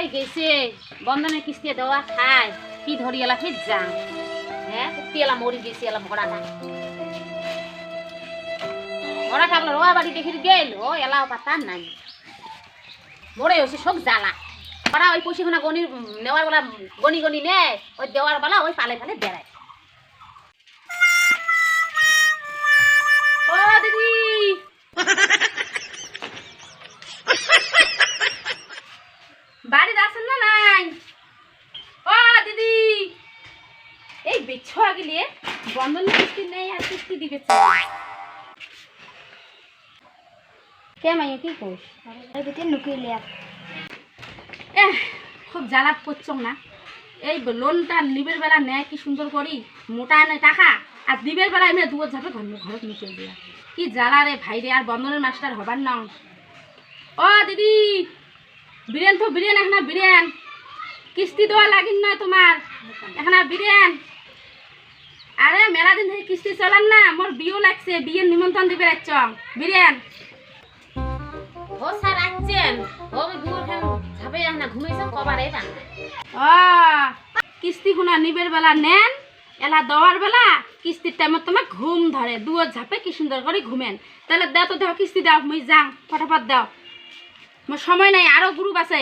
ওই গেছে বন্ধনের কিস্তি দেওয়া খায় কি ধরি এলা ফির যাং হ্যাঁ কুত্তি এলা মরি গেছে এলা ভরাটা ভরাটা আপনার ওয়া বাড়ি দেখি গেল ও এলাও পাতা নাই মরে হয়েছে সব জ্বালা ওরা ওই পয়সাখানা গনি নেওয়ার বেলা গনি গনি নেয় ওই দেওয়ার বেলা ওই পালে পালে বেড়ায়। ও দিদি বাড়িতে আসেন না নাই? ও দিদি এই বেছা গেলে বন্ধন কিস্তি নেই আর কিস্তি দিবে কে মাইয়া কি কোস নুকিলে খুব জ্বালাত করছ না এই লোনটা নিবের বেলা নেয় কি সুন্দর করি মোটা নেয় টাকা আর দিবের বেলা এমনি দুয়ার ঝাপে ঘরে নিচে দিয়া কি জ্বালা রে ভাই রে আর বন্ধনের মাস্টার হবার না। ও দিদি বিরিয়ান তো বিরিয়ান এখন বিরিয়ান কিস্তি দেওয়া লাগিন নয় তোমার এখন বিরিয়ান। আরে মেলা দিন থেকে কিস্তি চলান না মোর বিয়েও লাগছে বিয়ের নিমন্ত্রণ দিবে রাখছ বিরিয়ান। ও স্যার আসছেন ও ঝাপে না ঘুমাইছে কবারে কিস্তি গুনা নিবের বেলা নেন এলা দেওয়ার বেলা কিস্তির টাইমত তোমার ঘুম ধরে দুয়ার ঝাপে কি সুন্দর করে ঘুমেন তাহলে দাও তো দাও কিস্তি দাও মুই যাং ফটাফট দাও মোর সময় নাই আরো গ্রুপ আছে।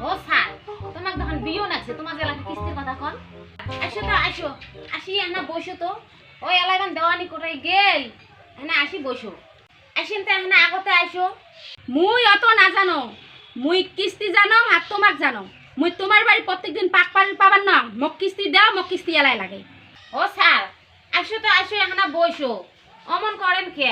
ও স্যার তোমার যখন বিয়েও লাগছে তোমার এলাকা কিস্তির কথা কন আসো তো আসো আসি না বসো তো ওই এলাকান দেওয়ানি করে গেল না আসি বসো আসেন তো এখন আগতে আসো। মুই অত না জানো মুই কিস্তি জানো আর তোমাক জানো মুই তোমার বাড়ি প্রত্যেকদিন পাক পাড়ি পাবার না মোক কিস্তি দাও মোক কিস্তি এলাই লাগে। ও স্যার আসো তো আসো এখন বসো অমন করেন কে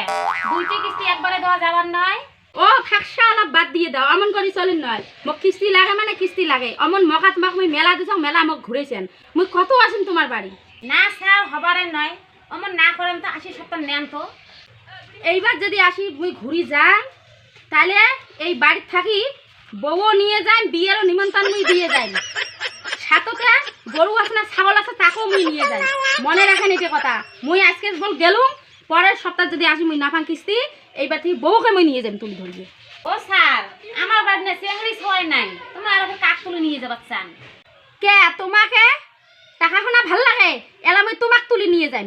দুইটি কিস্তি একবারে দেওয়া যাবার নয়। ও খাকসা অলপ বাদ দিয়ে দাও অমন করে চলেন নয় মোক কিস্তি লাগে মানে কিস্তি লাগে অমন মকাত মাক মুই মেলা দিছ মেলা মোক ঘুরেছেন মুই কত আসেন তোমার বাড়ি না স্যার হবারে নয় অমন না করেন তো আসি সপ্তাহ নেন তো এইবার যদি আসি মুই ঘুরি যান তাহলে এই বাড়ি থাকি বউও নিয়ে যাই বিয়েরও নিমন্ত্রণ মুই দিয়ে যাই সাথে গরু আছে না ছাগল আছে তাকেও মুই নিয়ে যাই মনে রাখেন এটা কথা মুই আজকে বল গেলুম পরের সপ্তাহ যদি আসি মুই না পান কিস্তি এইবার থেকে বউকে মুই নিয়ে যাই তুলি ধরবে। ও স্যার আমার বাড়ি না চেংড়ি ছয় নাই তোমার আর কাক তুলে নিয়ে যাবার চান কে তোমাকে টাকা খোনা ভাল লাগে এলা মুই তোমাক তুলি নিয়ে যাই।